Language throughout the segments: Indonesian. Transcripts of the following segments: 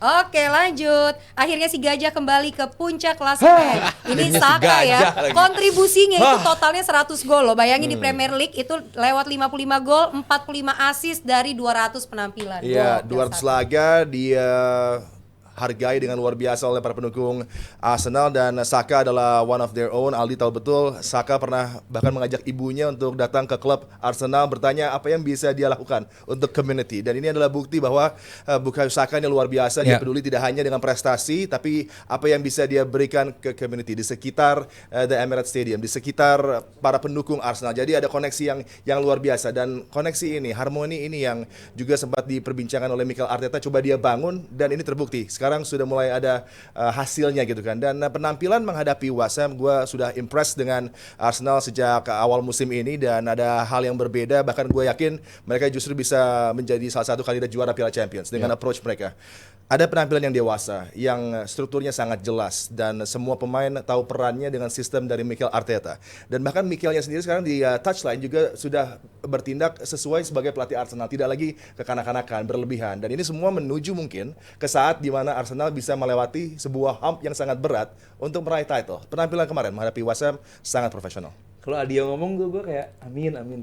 Oke lanjut. Akhirnya si Gajah kembali ke puncak klasemen. Ini Saka ya. Kontribusinya itu totalnya 100 gol loh. Bayangin di Premier League itu lewat 55 gol, 45 assist dari 200 penampilan. Iya, 200 laga dia hargai dengan luar biasa oleh para pendukung Arsenal, dan Saka adalah one of their own. Aldi tahu betul, Saka pernah bahkan mengajak ibunya untuk datang ke klub Arsenal bertanya apa yang bisa dia lakukan untuk community, dan ini adalah bukti bahwa Bukayo Saka ini luar biasa. Dia peduli tidak hanya dengan prestasi tapi apa yang bisa dia berikan ke community di sekitar The Emirates Stadium, di sekitar para pendukung Arsenal. Jadi ada koneksi yang luar biasa, dan koneksi ini, harmoni ini yang juga sempat diperbincangkan oleh Mikel Arteta, coba dia bangun dan ini terbukti. Sekarang sudah mulai ada hasilnya gitu kan. Dan penampilan menghadapi West Ham, gue sudah impressed dengan Arsenal sejak awal musim ini, dan ada hal yang berbeda. Bahkan gue yakin mereka justru bisa menjadi salah satu kandidat juara Piala Champions dengan approach mereka. Ada penampilan yang dewasa, yang strukturnya sangat jelas, dan semua pemain tahu perannya dengan sistem dari Mikel Arteta. Dan bahkan Mikelnya sendiri sekarang di touchline juga sudah bertindak sesuai sebagai pelatih Arsenal, tidak lagi kekanak-kanakan, berlebihan. Dan ini semua menuju mungkin ke saat di mana Arsenal bisa melewati sebuah hump yang sangat berat untuk meraih title. Penampilan kemarin menghadapi West Ham sangat profesional. Kalau Adia ngomong tuh gue kayak amin amin.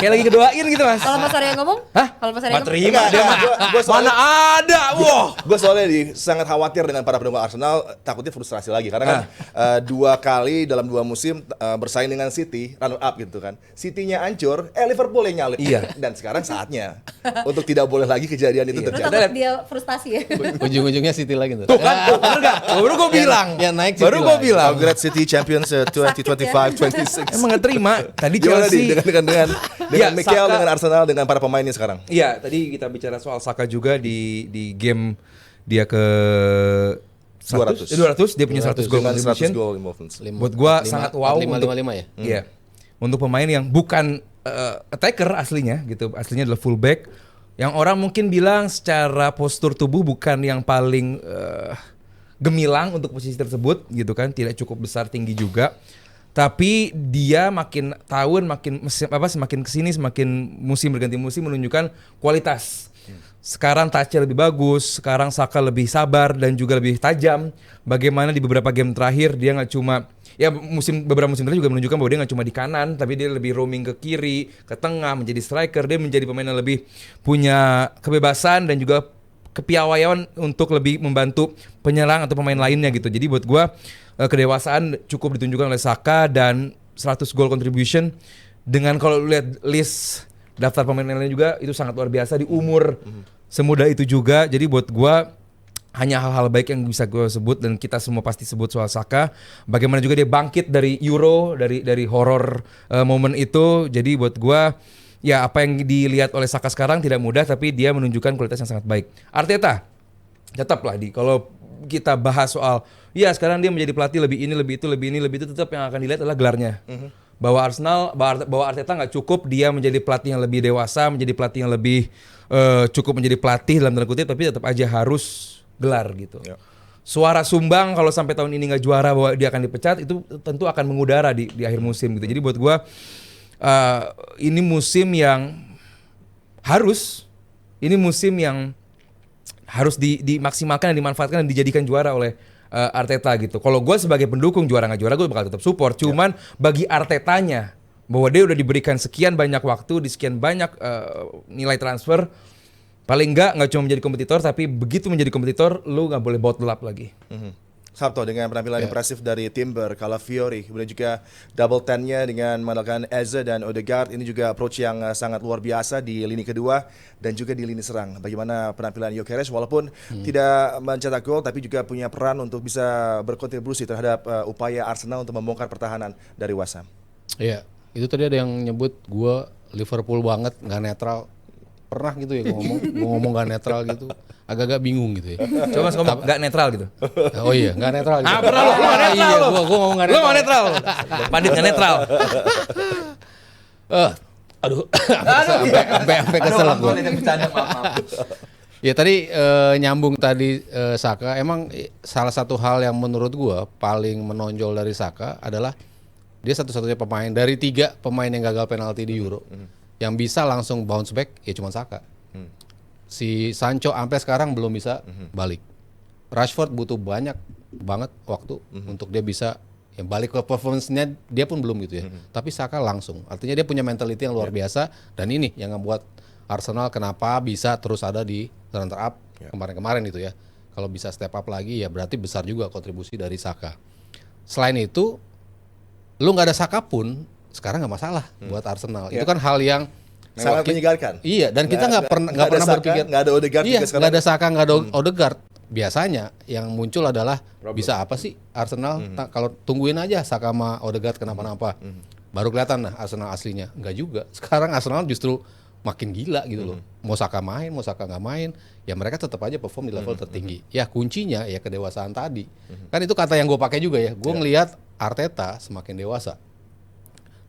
Kayak lagi ngedoain gitu mas. Kalau Mas Arya ngomong? Hah? Kalau Mas Arya ngomong? Terima dia mah. Mana ada? Wah. Gue soalnya sangat khawatir dengan para pendukung Arsenal, takutnya frustrasi lagi karena kan 2 kali dalam 2 musim bersaing dengan City, runner up gitu kan. City-nya hancur, Liverpool yang nyalip. Iya. Dan sekarang saatnya untuk tidak boleh lagi kejadian itu Lu terjadi. takut dia frustasi ya? Ujung-ujungnya City lagi tuh. Tuh kan, bener gak? Baru gue bilang. Yang naik City Baru gue lagi. bilang. Congrats City Champions 2025-26. Emang gak terima. Tadi Gimana Chelsea. dengan Ya, Mikel, Saka. dengan Arsenal, dengan para pemainnya sekarang? Iya, tadi kita bicara soal Saka juga di game dia ke 200. 200 dia punya 100 gol Dengan 100 contribution. gol involvement. Buat gua sangat wow untuk 5-5 ya. Iya. Untuk pemain yang bukan attacker aslinya gitu. Aslinya adalah fullback yang orang mungkin bilang secara postur tubuh bukan yang paling gemilang untuk posisi tersebut gitu kan, tidak cukup besar tinggi juga. Tapi dia makin tahun semakin kesini, semakin musim berganti musim menunjukkan kualitas. Sekarang touch-nya lebih bagus, sekarang Saka lebih sabar dan juga lebih tajam. Bagaimana di beberapa game terakhir dia nggak cuma beberapa musim terakhir juga menunjukkan bahwa dia nggak cuma di kanan, tapi dia lebih roaming ke kiri, ke tengah, menjadi striker. Dia menjadi pemain yang lebih punya kebebasan dan juga kepiawaian untuk lebih membantu penyerang atau pemain lainnya gitu. Jadi buat gua kedewasaan cukup ditunjukkan oleh Saka, dan 100 goal contribution dengan kalau lihat list daftar pemain lainnya juga itu sangat luar biasa di umur semuda itu juga. Jadi buat gua hanya hal-hal baik yang bisa gue sebut, dan kita semua pasti sebut soal Saka. Bagaimana juga dia bangkit dari Euro, dari horror momen itu. Jadi buat gua ya apa yang dilihat oleh Saka sekarang tidak mudah, tapi dia menunjukkan kualitas yang sangat baik. Arteta tetaplah kalau kita bahas soal sekarang dia menjadi pelatih lebih itu, tetap yang akan dilihat adalah gelarnya. Bahwa Arteta nggak cukup dia menjadi pelatih yang lebih dewasa, menjadi pelatih yang lebih cukup menjadi pelatih dalam tanda kutip, tapi tetap aja harus gelar gitu. Suara sumbang kalau sampai tahun ini nggak juara bahwa dia akan dipecat, itu tentu akan mengudara di akhir musim gitu. Jadi buat gua ini musim yang harus dimaksimalkan dan dimanfaatkan dan dijadikan juara oleh Arteta gitu. Kalau gue sebagai pendukung juara nggak juara gue bakal tetap support. Cuman bagi Artetanya bahwa dia udah diberikan sekian banyak waktu di sekian banyak nilai transfer, paling nggak cuma menjadi kompetitor, tapi begitu menjadi kompetitor lu nggak boleh bottle up lagi. Sabto dengan penampilan impresif dari Timber, Calafiori, kemudian juga double 10-nya dengan mengandalkan Eze dan Odegaard. Ini juga approach yang sangat luar biasa di lini kedua dan juga di lini serang. Bagaimana penampilan Gyökeres walaupun tidak mencetak gol, tapi juga punya peran untuk bisa berkontribusi terhadap upaya Arsenal untuk membongkar pertahanan dari West Ham. Iya, itu tadi ada yang nyebut gue Liverpool banget, nggak netral. Pernah gitu ya ngomong nggak netral gitu. Agak-agak bingung gitu ya. Coba ngomong nggak netral gitu. Oh iya, nggak netral gitu. Pernah lu nggak netral. Iya, gua ngomong nggak netral. Lu nggak netral. Pandit nggak netral. Aduh, sampai kesel gua. Ya tadi nyambung tadi Saka, emang salah satu hal yang menurut gua paling menonjol dari Saka adalah dia satu-satunya pemain dari 3 pemain yang gagal penalti di Euro yang bisa langsung bounce back, ya cuma Saka. Si Sancho sampai sekarang belum bisa balik. Rashford butuh banyak banget waktu untuk dia bisa balik ke performance-nya, dia pun belum gitu ya. Tapi Saka langsung. Artinya dia punya mentality yang luar biasa, dan ini yang membuat Arsenal kenapa bisa terus ada di runner up kemarin-kemarin itu ya. Kalau bisa step up lagi ya berarti besar juga kontribusi dari Saka. Selain itu, lu nggak ada Saka pun sekarang nggak masalah buat Arsenal. Itu kan hal yang sangat menyegarkan. Iya, dan kita nggak pernah berpikir nggak ada Odegaard iya, juga sekarang. nggak ada Saka, nggak ada Odegaard. Biasanya yang muncul adalah bisa apa sih Arsenal kalau tungguin aja Saka sama Odegaard kenapa-napa. Baru kelihatan nah Arsenal aslinya. Nggak juga. Sekarang Arsenal justru makin gila gitu loh. Mau Saka main, mau Saka nggak main, ya mereka tetap aja perform di level tertinggi. Ya kuncinya ya kedewasaan tadi. Kan itu kata yang gue pakai juga ya. Gue ngelihat Arteta semakin dewasa.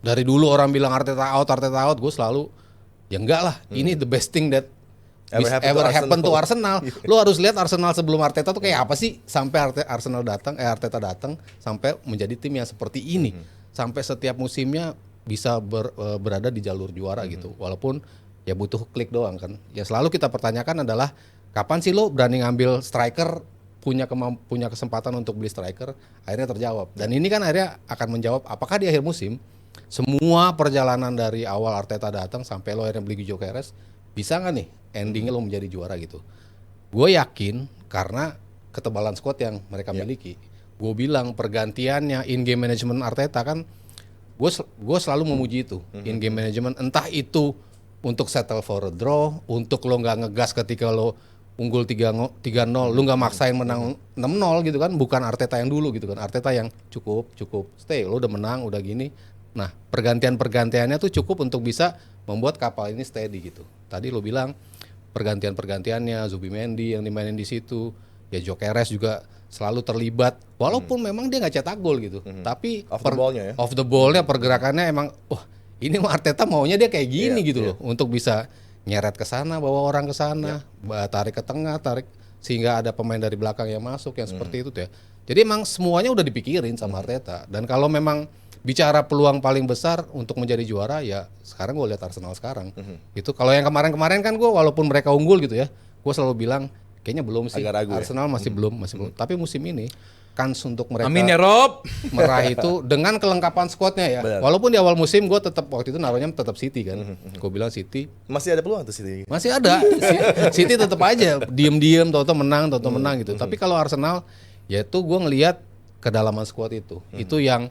Dari dulu orang bilang Arteta out, gue selalu ya enggak lah, ini the best thing that ever happen to Arsenal. Lu harus lihat Arsenal sebelum Arteta tuh kayak apa sih sampai Arteta datang sampai menjadi tim yang seperti ini. Sampai setiap musimnya bisa berada di jalur juara gitu. Walaupun ya butuh klik doang kan. Ya selalu kita pertanyakan adalah kapan sih lu berani ngambil striker, punya kesempatan untuk beli striker, akhirnya terjawab. Dan ini kan akhirnya akan menjawab apakah di akhir musim semua perjalanan dari awal Arteta datang sampai lo akhirnya beli Gyökeres bisa nggak nih endingnya lo menjadi juara gitu. Gue yakin karena ketebalan squad yang mereka miliki. Gue bilang pergantiannya in game management Arteta kan gue selalu memuji itu in game management, entah itu untuk settle for a draw, untuk lo nggak ngegas ketika lo unggul 3-0, lu nggak maksain menang 6-0 gitu kan, bukan Arteta yang dulu gitu kan. Arteta yang cukup stay, lo udah menang udah gini. Nah, pergantiannya tuh cukup untuk bisa membuat kapal ini steady gitu. Tadi lo bilang pergantiannya Zubimendi yang dimainin di situ, ya Gyökeres juga selalu terlibat. Walaupun memang dia nggak cetak gol gitu, tapi off the ball-nya pergerakannya emang, ini Arteta maunya dia kayak gini gitu loh, untuk bisa nyeret ke sana, bawa orang ke sana, tarik ke tengah, sehingga ada pemain dari belakang yang masuk yang seperti itu tuh ya. Jadi emang semuanya udah dipikirin sama Arteta. Dan kalau memang bicara peluang paling besar untuk menjadi juara ya sekarang gue lihat Arsenal sekarang. Gitu. Kalau yang kemarin-kemarin kan gue walaupun mereka unggul gitu ya, gue selalu bilang kayaknya belum sih. Arsenal masih belum. Tapi musim ini kans untuk mereka Amin ya Rob meraih itu dengan kelengkapan squadnya ya. Benar. Walaupun di awal musim gue tetap waktu itu naruhnya tetap City kan. Gue bilang City Masih ada peluang tuh City. masih ada. City tetap aja diem-diem, toto menang gitu. Tapi kalau Arsenal, ya itu gue ngelihat kedalaman squad itu. Itu yang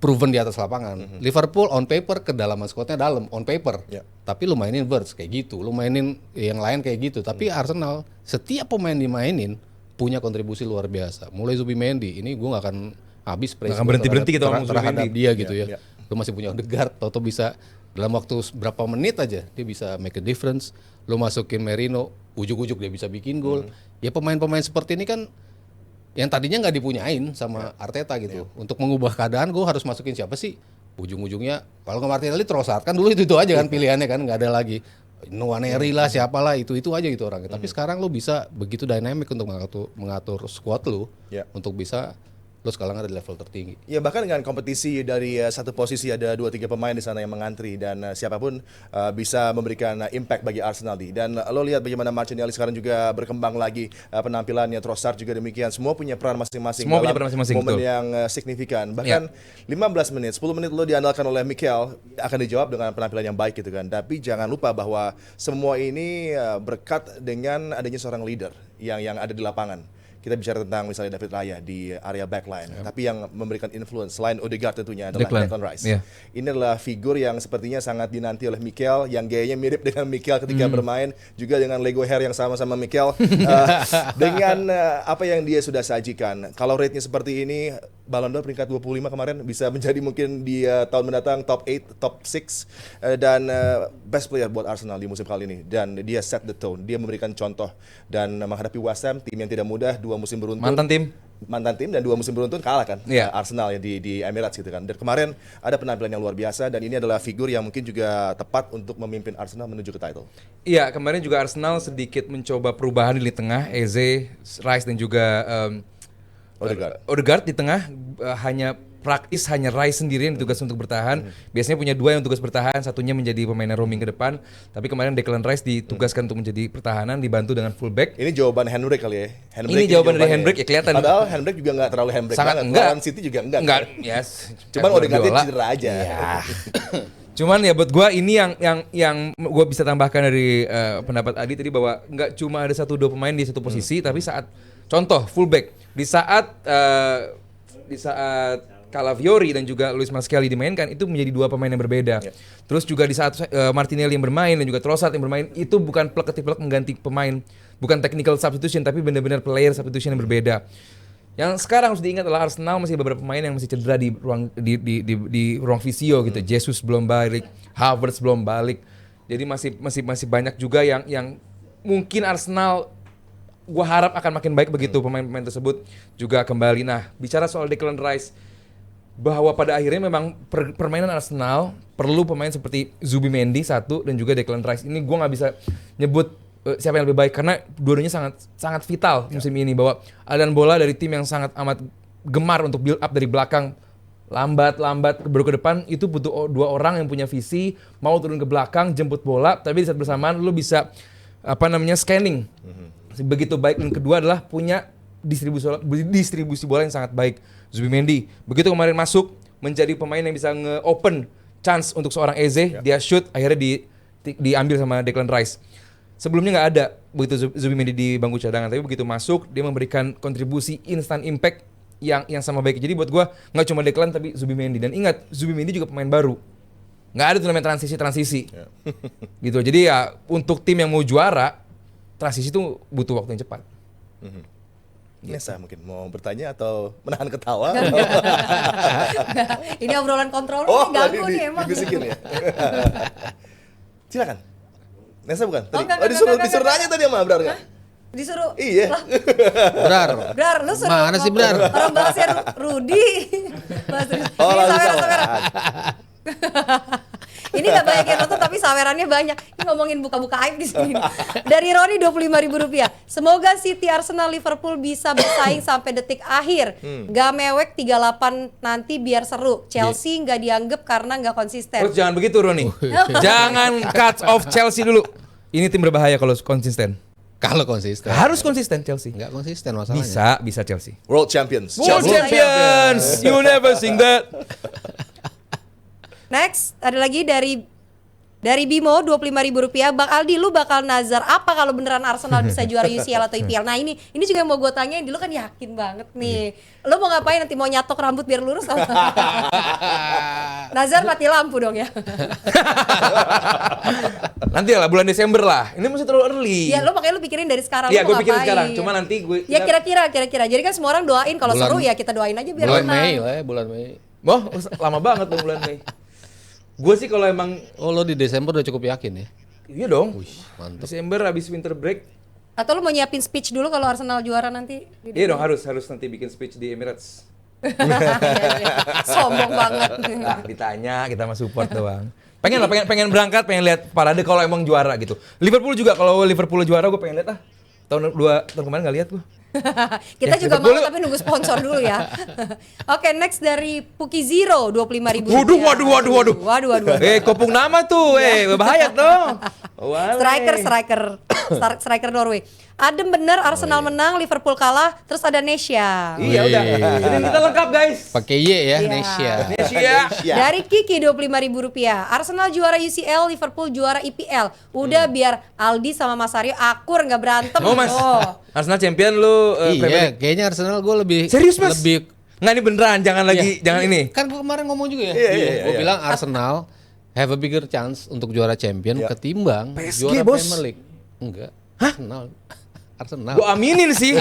proven di atas lapangan. Liverpool on paper kedalaman squadnya dalam, on paper. Tapi lu mainin Wirtz kayak gitu, lu mainin yang lain kayak gitu. Tapi Arsenal setiap pemain dimainin punya kontribusi luar biasa. Mulai Zubimendi, ini gue gak akan habis praise berhenti kita ngomong terhadap Zubimendi. dia gitu ya. Lu masih punya Odegaard, atau bisa dalam waktu berapa menit aja dia bisa make a difference. Lu masukin Merino, ujuk-ujuk dia bisa bikin gol. Ya pemain-pemain seperti ini kan yang tadinya nggak dipunyain sama Arteta gitu. Untuk mengubah keadaan gue harus masukin siapa sih? Ujung-ujungnya kalau nggak Martinelli Trossard kan dulu itu aja kan pilihannya kan, nggak ada lagi. Nwaneri lah siapalah itu aja gitu orangnya. Tapi sekarang lu bisa begitu dynamic untuk mengatur squad lu untuk bisa lu sekarang ada di level tertinggi. Ya bahkan dengan kompetisi dari satu posisi ada 2-3 pemain di sana yang mengantri dan siapapun bisa memberikan impact bagi Arsenal di. Dan lo lihat bagaimana Martinelli sekarang juga berkembang lagi penampilannya, Trossard juga demikian. Semua punya peran masing-masing dalam momen yang signifikan. Bahkan 15 menit, 10 menit lo diandalkan oleh Mikel akan dijawab dengan penampilan yang baik gitu kan. Tapi jangan lupa bahwa semua ini berkat dengan adanya seorang leader yang ada di lapangan. Kita bicara tentang misalnya David Raya di area backline, tapi yang memberikan influence selain Odegaard tentunya adalah Declan Rice. Ini adalah figur yang sepertinya sangat dinanti oleh Mikel, yang gayanya mirip dengan Mikel ketika bermain, juga dengan Lego hair yang sama-sama Mikel, dengan apa yang dia sudah sajikan. Kalau rate-nya seperti ini, Ballon d'Or peringkat 25 kemarin bisa menjadi mungkin di tahun mendatang top 8, top 6 dan best player buat Arsenal di musim kali ini. Dan dia set the tone, dia memberikan contoh dan menghadapi West Ham, tim yang tidak mudah, 2 musim beruntun. Mantan tim dan 2 musim beruntun kalah kan Arsenal ya di Emirates gitu kan. Dan kemarin ada penampilan yang luar biasa dan ini adalah figur yang mungkin juga tepat untuk memimpin Arsenal menuju ke title. Iya, kemarin juga Arsenal sedikit mencoba perubahan di tengah, Eze, Rice dan juga Odegaard di tengah hanya praktis hanya Rice sendiri yang tugas untuk bertahan. Biasanya punya 2 yang tugas bertahan, satunya menjadi pemain roaming ke depan. Tapi kemarin Declan Rice ditugaskan untuk menjadi pertahanan, dibantu dengan fullback. Ini jawaban handbrake kali ya. Ini jawaban dari handbrake ya kelihatan. Padahal handbrake juga nggak terlalu handbrake Sangat banget. enggak. Lawan City juga enggak. Enggak, yes. Cuman Pep Odegaard Guardiola. cedera aja. Iya. Cuman ya buat gue ini yang gue bisa tambahkan dari pendapat Adi tadi bahwa nggak cuma ada 1-2 pemain di satu posisi, tapi saat contoh fullback di saat Calafiori dan juga Luis Mascali dimainkan itu menjadi 2 pemain yang berbeda. Terus juga di saat Martinelli yang bermain dan juga Trossard yang bermain itu bukan plug mengganti pemain, bukan technical substitution tapi benar-benar player substitution yang berbeda. Yang sekarang harus diingat adalah Arsenal masih beberapa pemain yang masih cedera di ruang visio gitu. Jesus belum balik, Havertz belum balik. Jadi masih banyak juga yang mungkin Arsenal gua harap akan makin baik begitu pemain-pemain tersebut juga kembali. Nah, bicara soal Declan Rice, bahwa pada akhirnya memang permainan Arsenal perlu pemain seperti Zubimendi satu dan juga Declan Rice. Ini gue nggak bisa nyebut siapa yang lebih baik karena dua-duanya sangat vital musim ini, bahwa aliran bola dari tim yang sangat amat gemar untuk build up dari belakang lambat baru ke depan itu butuh 2 orang yang punya visi, mau turun ke belakang jemput bola, tapi di saat bersamaan lu bisa scanning begitu baik. Dan kedua adalah punya distribusi bola yang sangat baik. Zubimendi begitu kemarin masuk menjadi pemain yang bisa nge-open chance untuk seorang Eze, dia shoot akhirnya diambil sama Declan Rice. Sebelumnya nggak ada begitu Zubimendi di bangku cadangan, tapi begitu masuk dia memberikan kontribusi instant impact yang sama baik. Jadi buat gua nggak cuma Declan tapi Zubimendi, dan ingat Zubimendi juga pemain baru, nggak ada turnamen transisi gitu. Jadi ya untuk tim yang mau juara transisi itu butuh waktu yang cepat. Nesa mungkin mau bertanya atau menahan ketawa? Ini obrolan kontrol lagi ganggu nih emang. dibisikin ya. Silakan. Nesa bukan? Tadi. enggak, Disuruh enggak. nanya tadi sama Abrar nggak? Disuruh. Iya. Lah, Brar. lu suruh Mana sih, Brar? Orang bahasnya Rudi. Bahas Rudi. Oh, Ini langsung saweran. Ini gak banyak yang nonton tapi sawerannya banyak. Ini ngomongin buka-buka aib di sini. Dari Roni Rp25.000. Semoga City, Arsenal, Liverpool bisa bersaing sampai detik akhir. Gak mewek 38 nanti biar seru. Chelsea gak dianggap karena gak konsisten. Terus jangan begitu Roni. Jangan cut off Chelsea dulu. Ini tim berbahaya kalau konsisten. Kalau konsisten. Harus konsisten Chelsea. Nggak konsisten masalahnya. Bisa Chelsea. World Champions. World Champions. You never sing that. Next, ada lagi dari Bimo Rp25.000. Bang Aldi, lu bakal nazar apa kalau beneran Arsenal bisa juara UCL atau IPL? Nah ini juga yang mau gue tanyain. Lu kan yakin banget nih. Lu mau ngapain nanti, mau nyatok rambut biar lurus? Nazar mati lampu dong ya. Nanti lah bulan Desember lah. Ini masih terlalu early. Ya lu makanya lu pikirin dari sekarang. Iya, lu mau gue pikirin ngapain. sekarang. Cuma nanti gue Ya kira-kira. Jadi kan semua orang doain kalau seru ya kita doain aja biar Bulan menang. Mei lah ya, bulan Mei. Wah, lama banget dong bulan Mei. Gue sih kalau emang Oh, lo di Desember udah cukup yakin ya? iya dong. Mantap. Desember habis winter break. Atau lu mau nyiapin speech dulu kalau Arsenal juara nanti? Iya dong, harus nanti bikin speech di Emirates. Iya. Sombong banget. Nah, ditanya kita mah support doang. Pengen berangkat, pengen lihat parade kalau emang juara gitu. Liverpool juga, kalau Liverpool juara gue pengen lihat tahun kemarin nggak lihat gue. Kita Ya, juga Liverpool mau yuk. tapi nunggu sponsor dulu ya. Oke, next dari Puki Zero Rp25.000. Waduh. Kopung nama tuh, bahaya dong. Striker Norway. Adem bener, Arsenal menang, Liverpool kalah, terus ada Nesya. Iya udah. Ini kita lengkap guys. Pakai Y ya, Iya. Nesya. Indonesia. Dari Kiki Rp25.000. Arsenal juara UCL, Liverpool juara IPL. Udah biar Aldi sama Mas Aryo akur nggak berantem. Oh Mas, Oh. Arsenal champion lu Premier Iya, League. kayaknya Arsenal gue lebih Serius Mas? lebih Nggak ini beneran, jangan lagi, jangan ini. Kan gue kemarin ngomong juga ya. Iya. Gue bilang Arsenal have a bigger chance untuk juara champion ketimbang PSG, juara bos. Premier League. Enggak. Arsenal. Gue aminin sih.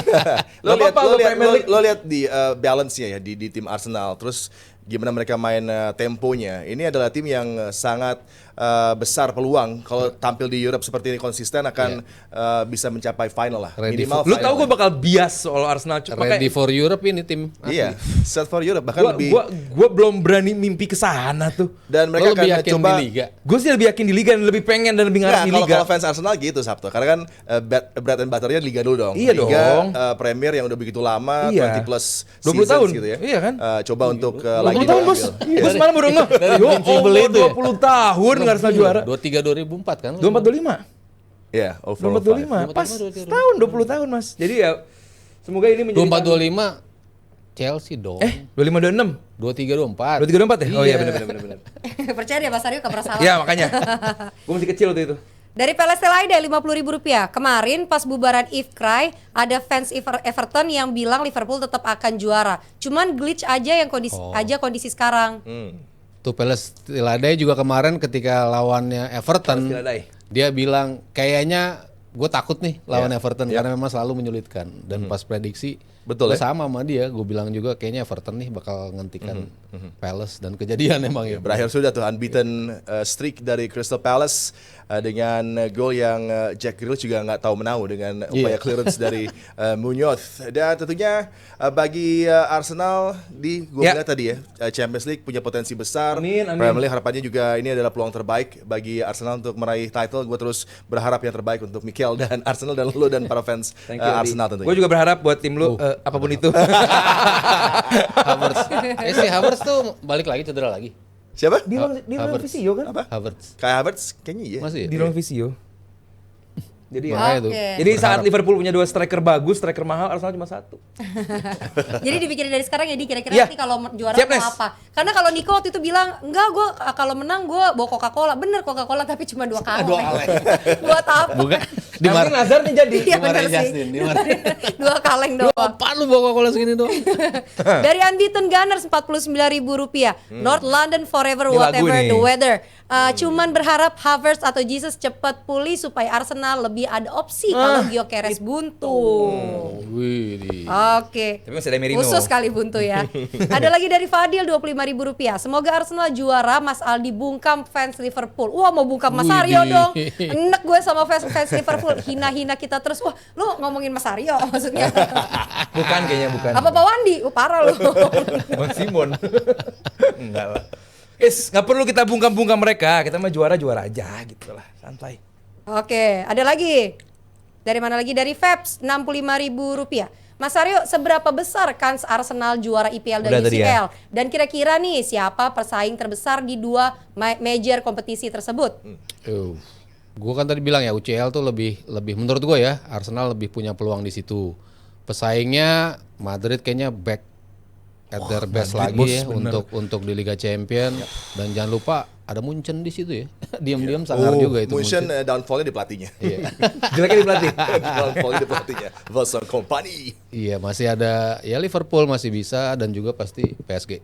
Lo lihat, Gak apa-apa lo lu lihat, Premier League. lo lihat di balance-nya ya di tim Arsenal. Terus gimana mereka main temponya. Ini adalah tim yang sangat besar peluang kalau tampil di Europe seperti ini konsisten akan bisa mencapai final lah. Ready Minimal Lu final. tahu gue bakal bias soal Arsenal. Ready for Europe ini tim. Iya, set for Europe bahkan lebih Gue belum berani mimpi ke sana tuh. dan Lo mereka lebih akan yakin coba di Liga. Gue sih lebih yakin di Liga dan lebih pengen dan lebih ngarep Nggak, di kalau Liga. kalau fans Arsenal gitu Sabto, karena kan bread and butternya Liga dulu dong. Iya Liga, dong. Premier yang udah begitu lama, Iya. 20 plus 20 seasons tahun. gitu ya. Iya kan? Coba untuk Lo lagi 20 tahun bos. diambil. Gue semalam baru ngeh. dari Yo, Invincible itu ya? 20 tahun nggak Arsenal juara. 23 2004 kan? 24 25. Iya, over 24 25. Pas setahun 20 tahun mas. Jadi ya semoga ini menjadi 24 25 Chelsea dong. 25 26. 23 24. 23 24 ya? Oh iya Iya. benar. Percaya dia Mas Aryo gak pernah salah. Iya makanya. Gue masih kecil waktu itu. Dari Peleste Laida Rp50.000. Kemarin pas bubaran If Cry ada fans Everton yang bilang Liverpool tetap akan juara. Cuman glitch aja yang kondisi sekarang. Tuh Peles Tiladai juga kemarin ketika lawannya Everton, Peles Tiladai. dia bilang kayaknya gue takut nih lawan Everton karena memang selalu menyulitkan. Dan pas prediksi Betul gue ya? sama dia, gue bilang juga kayaknya Everton nih bakal ngentikan Palace dan kejadian emang ya. Berakhir sudah tuh unbeaten streak dari Crystal Palace dengan gol yang Jack Grealish juga nggak tahu menau dengan upaya clearance dari Munoz. Dan tentunya bagi Arsenal gue bilang tadi ya Champions League punya potensi besar. Amin. Premier League harapannya juga ini adalah peluang terbaik bagi Arsenal untuk meraih title. Gue terus berharap yang terbaik untuk Mikel dan Arsenal dan lo dan para fans Arsenal tentunya. Gue juga berharap buat tim lu apapun itu. Havertz. Si Havertz tuh balik lagi cedera lagi. Siapa? Di ruang visio kan? Apa? Havertz. Kayak Havertz kayaknya iya. Masih ya? Di ruang visio. Jadi Makanya tuh. Jadi saat Liverpool punya 2 striker bagus, striker mahal, Arsenal cuma 1. Jadi dipikirin dari sekarang ya, kira-kira Iya. nanti kalau juara Siap, mau Nes. apa. Karena kalau Niko waktu itu bilang, enggak gue kalau menang gue bawa Coca-Cola. Bener Coca-Cola tapi cuma 2 kaleng. Buat apa? Bukan di Nanti Nazar nih jadi. Iya bener Dimarahin sih. Justin, dimarahin. 2 kaleng Lu doang. apaan lu bawa cola segini doang? Dari Unbeaten Gunners Rp49.000. North London forever Ini lagu whatever nih. the weather. Cuman berharap Havertz atau Jesus cepat pulih supaya Arsenal lebih ada opsi kalau Gyökeres buntu. Wih, di. Oke. Tapi masih ada Merino. Khusus kali buntu ya. Ada lagi dari Fadil Rp25.000. Semoga Arsenal juara. Mas Aldi bungkam fans Liverpool. Wah mau bungkam Mas Wih, Aryo di. dong. Enek gue sama fans Liverpool. Hina-hina kita terus. Wah lu ngomongin Mas Aryo maksudnya. Bukan kayaknya bukan. Apa Pak Wandi? Parah lu. Bang Simon. Enggak lah. Nggak perlu kita bungkam-bungkam mereka. Kita mah juara-juara aja gitu lah. Santai. Oke, ada lagi. Dari mana lagi? Dari Febs Rp65.000. Mas Aryo, seberapa besar kans Arsenal juara IPL dan Udah tadi UCL? ya. Dan kira-kira nih siapa pesaing terbesar di 2 major kompetisi tersebut? Gue kan tadi bilang ya UCL tuh lebih menurut gue ya Arsenal lebih punya peluang di situ. Pesaingnya Madrid kayaknya back at their best Madrid, lagi bos, ya bener. untuk di Liga Champion dan jangan lupa ada Munchen di situ ya. Diam-diam sangar juga itu Munchen downfall-nya di pelatihnya. Iya. Jeleknya di pelatih. Downfall-nya di pelatihnya. Wilson Company. Iya, masih ada ya Liverpool masih bisa dan juga pasti PSG.